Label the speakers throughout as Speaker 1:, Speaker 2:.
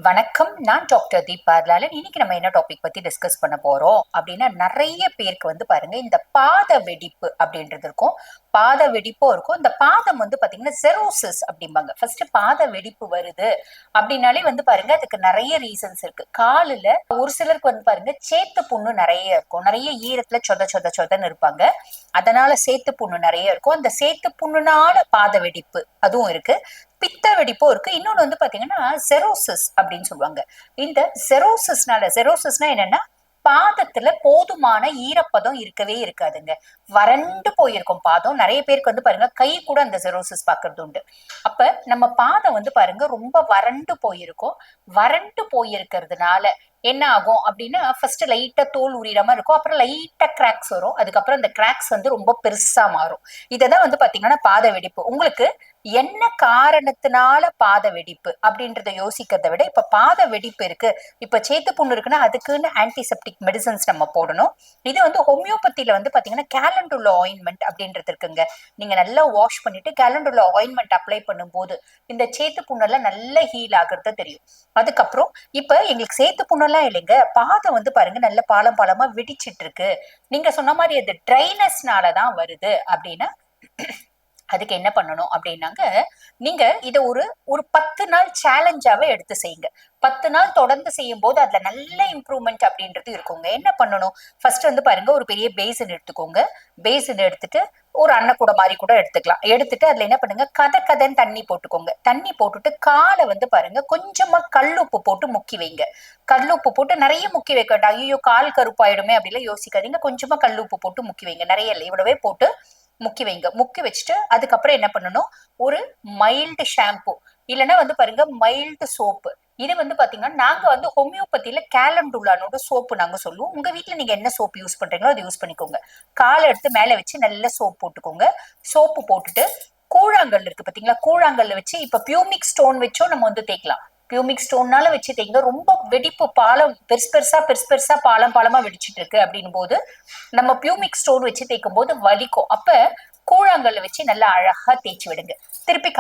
Speaker 1: வணக்கம். நான் டாக்டர் தீபார்லாலன். இன்னைக்கு நம்ம என்ன டாபிக் பத்தி டிஸ்கஸ் பண்ண போறோம் அப்படின்னா, நிறைய பேருக்கு பாருங்க இந்த பாத வெடிப்பு அப்படின்றது இருக்கும். பாத வெடிப்பும் இருக்கும். இந்த பாதம் பாத்தீங்கன்னா செரோசிஸ் அப்படிம்பாங்க. ஃபர்ஸ்ட் பாத வெடிப்பு வருது அப்படின்னாலே பாருங்க அதுக்கு நிறைய ரீசன்ஸ் இருக்கு. காலில் ஒரு சிலருக்கு பாருங்க சேத்து புண்ணு நிறைய இருக்கும். நிறைய ஈரத்துல சொத சொத சொதன்னு இருப்பாங்க. அதனால சேத்து புண்ணு நிறைய இருக்கும். அந்த சேத்து புண்ணுனால பாத வெடிப்பு அதுவும் இருக்கு. பித்த வெடிப்பும் இருக்கு. இன்னொன்னு பாத்தீங்கன்னா செரோசிஸ் அப்படின்னு சொல்லுவாங்க. இந்த செரோசிஸ்னா என்னன்னா, பாதத்துல போதுமான ஈரப்பதம் இருக்கவே இருக்காதுங்க. வறண்டு போயிருக்கும் பாதம். நிறைய பேருக்கு பாருங்க கை கூட அந்த செரோசிஸ் பாக்குறது உண்டு. அப்ப நம்ம பாதம் பாருங்க ரொம்ப வறண்டு போயிருக்கும். வறண்டு போயிருக்கிறதுனால என்ன ஆகும் அப்படின்னா, ஃபர்ஸ்ட் லைட்டா தோல் உரியாம இருக்கும். அப்புறம் லைட்டா கிராக்ஸ் வரும். அதுக்கப்புறம் அந்த கிராக்ஸ் ரொம்ப பெருசா மாறும். இததான் பாத்தீங்கன்னா பாத வெடிப்பு. உங்களுக்கு என்ன காரணத்தினால பாத வெடிப்பு அப்படின்றத யோசிக்கிறத விட, இப்ப பாத வெடிப்பு இருக்கு, இப்ப சேத்து புண்ணு இருக்குன்னா அதுக்குன்னு ஆன்டிசெப்டிக் மெடிசன்ஸ் நம்ம போடணும். இது ஹோமியோபதியில பாத்தீங்கன்னா கேலண்டுலா ஆயின்மெண்ட் அப்படின்றது இருக்குங்க. நீங்க நல்லா வாஷ் பண்ணிட்டு கேலண்டுலா ஆயின்மெண்ட் அப்ளை பண்ணும்போது இந்த சேத்து புண்ணெல்லாம் நல்லா ஹீல் ஆகுறது தெரியும். அதுக்கப்புறம் இப்ப எங்களுக்கு சேத்து புண்ணெல்லாம் இல்லைங்க, பாதம் பாருங்க நல்ல பாலம் பாலமா வெடிச்சிட்டு இருக்கு. நீங்க சொன்ன மாதிரி அது ட்ரைனஸ்னாலதான் வருது அப்படின்னா, அதுக்கு என்ன பண்ணணும் அப்படின்னாங்க, நீங்க இத ஒரு ஒரு 10 நாள் சேலஞ்சாவே எடுத்து செய்யுங்க. 10 நாள் தொடர்ந்து செய்யும் போது அதுல நல்ல இம்ப்ரூவ்மெண்ட் அப்படின்றது இருக்குங்க. என்ன பண்ணணும், ஃபர்ஸ்ட் பாருங்க ஒரு பெரிய பேசன் எடுத்துக்கோங்க. பேசன் எடுத்துட்டு ஒரு அன்னக்கூட மாதிரி கூட எடுத்துக்கலாம். எடுத்துட்டு அதுல என்ன பண்ணுங்க, கதன்னு தண்ணி போட்டுக்கோங்க. தண்ணி போட்டுட்டு காலை பாருங்க கொஞ்சமா கல்லுப்பு போட்டு முக்கி வைங்க. கல்லுப்பு போட்டு நிறைய முக்கி வைக்க வேண்டாம். ஐயோ கால் கருப்பாயிடுமே அப்படிலாம் யோசிக்காதீங்க. கொஞ்சமா கல்லுப்பு போட்டு முக்கி வைங்க. நிறைய இல்லை, இவ்வளவே போட்டு முக்கி வைங்க. முக்கி வச்சுட்டு அதுக்கப்புறம் என்ன பண்ணணும், ஒரு மைல்டு ஷாம்பு இல்லைன்னா பாருங்க மைல்டு சோப்பு. இது பாத்தீங்கன்னா நாங்க ஹோமியோபதியில கேலண்டுலானோட சோப்பு நாங்க சொல்லுவோம். உங்க வீட்டுல நீங்க என்ன சோப்பு யூஸ் பண்றீங்களோ அதை யூஸ் பண்ணிக்கோங்க. காலை எடுத்து மேல வச்சு நல்ல சோப் போட்டுக்கோங்க. சோப்பு போட்டுட்டு கூழாங்கல் இருக்கு பாத்தீங்களா, கூழாங்கல்ல வச்சு இப்ப பியூமிக் ஸ்டோன் வச்சோ நம்ம தேய்க்கலாம். பியூமிக் ஸ்டோன்னால வச்சு தேய்ங்க. ரொம்ப வெடிப்பு பாலம் பெருசு பெருசா பாலம் பாலமா வெடிச்சிட்டு இருக்கு அப்படின் போது நம்ம பியூமிக் ஸ்டோன் வச்சு தேய்க்கும் போது வலிக்கும். அப்ப கூழாங்கல்ல வச்சு நல்லா அழகா தேய்ச்சி விடுங்க. திருப்பி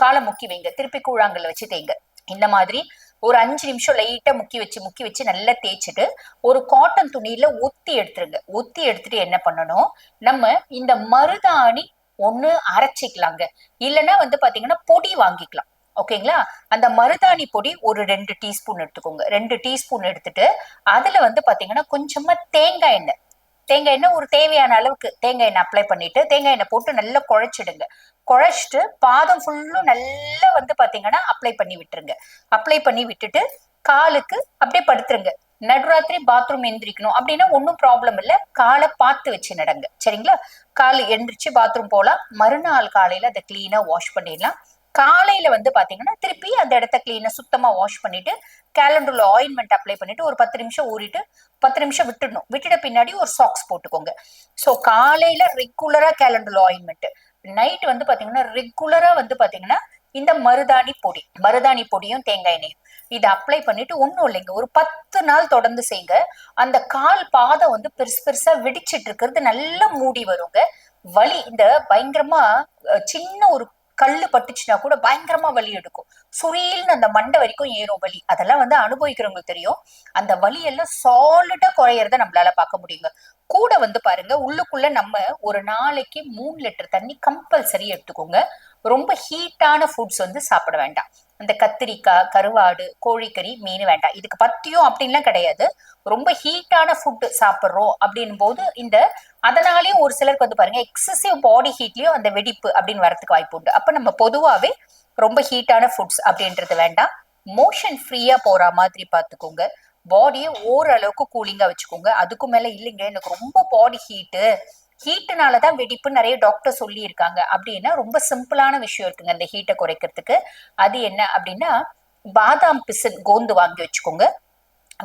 Speaker 1: காலை முக்கி வைங்க. திருப்பி கூழாங்கல்ல வச்சு தேய்ங்க. இந்த மாதிரி ஒரு 5 நிமிஷம் லைட்டா முக்கி வச்சு நல்லா தேய்ச்சிட்டு ஒரு காட்டன் துணியில ஒத்தி எடுத்துருங்க. ஒத்தி எடுத்துட்டு என்ன பண்ணணும், நம்ம இந்த மருதாணி ஒண்ணு அரைச்சிக்கலாங்க. இல்லைன்னா பாத்தீங்கன்னா பொடி வாங்கிக்கலாம். ஓகேங்களா. அந்த மருதாணி பொடி ஒரு 2 டீஸ்பூன் எடுத்துக்கோங்க. 2 டீஸ்பூன் எடுத்துட்டு அதுல பாத்தீங்கன்னா கொஞ்சமா தேங்காய் எண்ணெய், தேங்காய் எண்ணெய் ஒரு தேவையான அளவுக்கு தேங்காய் எண்ணெய் அப்ளை பண்ணிட்டு தேங்காய் எண்ணெய் போட்டு நல்லா குழைச்சிடுங்க. குழைச்சிட்டு பாதம் ஃபுல்லும் நல்லா பாத்தீங்கன்னா அப்ளை பண்ணி விட்டுருங்க. அப்ளை பண்ணி விட்டுட்டு காலுக்கு அப்படியே படுத்துருங்க. நடுராத்திரி பாத்ரூம் எந்திரிக்கணும் அப்படின்னா ஒன்னும் ப்ராப்ளம் இல்ல. காலை பார்த்து வச்சு நடங்க. சரிங்களா. காலை எந்திரிச்சு பாத்ரூம் போலாம். மறுநாள் காலையில அதை கிளீனா வாஷ் பண்ணிடலாம். காலையில பாத்தீங்கன்னா திருப்பி அந்த இடத்த கிளீனா சுத்தமா வாஷ் பண்ணிட்டு கேலண்டர்ல ஆயின்மெண்ட் அப்ளை பண்ணிட்டு ஒரு 10 நிமிஷம் ஊறிட்டு 10 நிமிஷம் விட்டுடணும். விட்டுட்ட பின்னாடி ஒரு சாக்ஸ் போட்டுக்கோங்க. சோ காலையில ரெகுலரா கேலண்டர்ல ஆயின்மெண்ட், நைட் பாத்தீங்கன்னா ரெகுலரா பாத்தீங்கன்னா இந்த மருதாணி பொடியும் தேங்காய் எண்ணெயும் இதை அப்ளை பண்ணிட்டு ஒண்ணும் இல்லைங்க, ஒரு 10 நாள் தொடர்ந்து செய்யுங்க. அந்த கால் பாதம் பெருசு பெருசா வெடிச்சிட்டு இருக்கிறது நல்லா மூடி வருங்க. வலி இந்த பயங்கரமா சின்ன ஒரு கல்லு பட்டுச்சுன்னா கூட பயங்கரமா வலி எடுக்கும். சுரீல்னு அந்த மண்டை வரைக்கும் ஏறும் வலி. அதெல்லாம் அனுபவிக்கிறவங்களுக்கு தெரியும். அந்த வலி எல்லாம் சாலிடா குறையறத நம்மளால பார்க்க முடியுங்க. கூட பாருங்க உள்ளுக்குள்ள நம்ம ஒரு நாளைக்கு 3 லிட்டர் தண்ணி கம்பல்சரி எடுத்துக்கோங்க. ரொம்ப ஹீட்டான ஃபுட்ஸ் சாப்பிட வேண்டாம். அந்த கத்திரிக்காய், கருவாடு, கோழிக்கறி, மீன் வேண்டாம். இதுக்கு பத்தியும் அப்படின்லாம் கிடையாது. ரொம்ப ஹீட்டான ஃபுட் சாப்பிட்றோம் அப்படின் போது அதனாலயும் ஒரு சிலருக்கு பாருங்க எக்ஸசிவ் பாடி ஹீட்லயும் அந்த வெடிப்பு அப்படின்னு வரதுக்கு வாய்ப்பு உண்டு. அப்ப நம்ம பொதுவாவே ரொம்ப ஹீட்டான ஃபுட்ஸ் அப்படின்றது வேண்டாம். மோஷன் ஃப்ரீயா போற மாதிரி பாத்துக்கோங்க. பாடியை ஓரளவுக்கு கூலிங்கா வச்சுக்கோங்க. அதுக்கு மேல இல்லைங்க எனக்கு ரொம்ப பாடி ஹீட்டுனாலதான் வெடிப்பு நிறைய டாக்டர் சொல்லி இருக்காங்க அப்படின்னா ரொம்ப சிம்பிளான விஷயம் இருக்குங்க இந்த ஹீட்டை குறைக்கிறதுக்கு. அது என்ன அப்படின்னா, பாதாம் பிசின் கோந்து வாங்கி வச்சுக்கோங்க.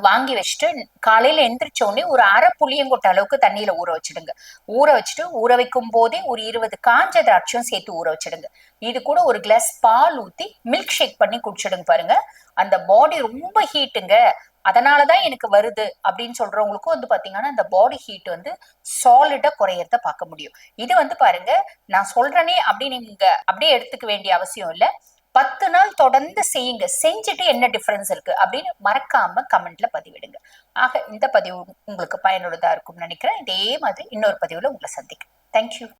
Speaker 1: வாங்கி வச்சுட்டு காலையில எந்திரிச்ச உடனே ஒரு அரை புளியங்கொட்டை அளவுக்கு தண்ணியில ஊற வச்சிடுங்க. ஊற வச்சுட்டு ஊற வைக்கும் போதே ஒரு 20 காஞ்ச திராட்சையும் சேர்த்து ஊற வச்சிடுங்க. இது கூட ஒரு கிளாஸ் பால் ஊத்தி மில்க் ஷேக் பண்ணி குடிச்சிடுங்க. பாருங்க அந்த பாடி ரொம்ப ஹீட்டுங்க, அதனாலதான் எனக்கு வருது அப்படின்னு சொல்றவங்களுக்கும் பாத்தீங்கன்னா இந்த பாடி ஹீட் சாலிடா குறையறத பார்க்க முடியும். இது பாருங்க நான் சொல்றேனே அப்படின்னு நீங்க அப்படியே எடுத்துக்க வேண்டிய அவசியம் இல்ல. 10 நாள் தொடர்ந்து செய்யுங்க, செஞ்சுட்டு என்ன டிஃபரன்ஸ் இருக்கு அப்படின்னு மறக்காம கமெண்ட்ல பதிவிடுங்க. ஆக இந்த பதிவு உங்களுக்கு பயனுள்ளதா இருக்கும்னு நினைக்கிறேன். இதே மாதிரி இன்னொரு பதிவுல உங்களை சந்திக்கிறேன். தேங்க்யூ.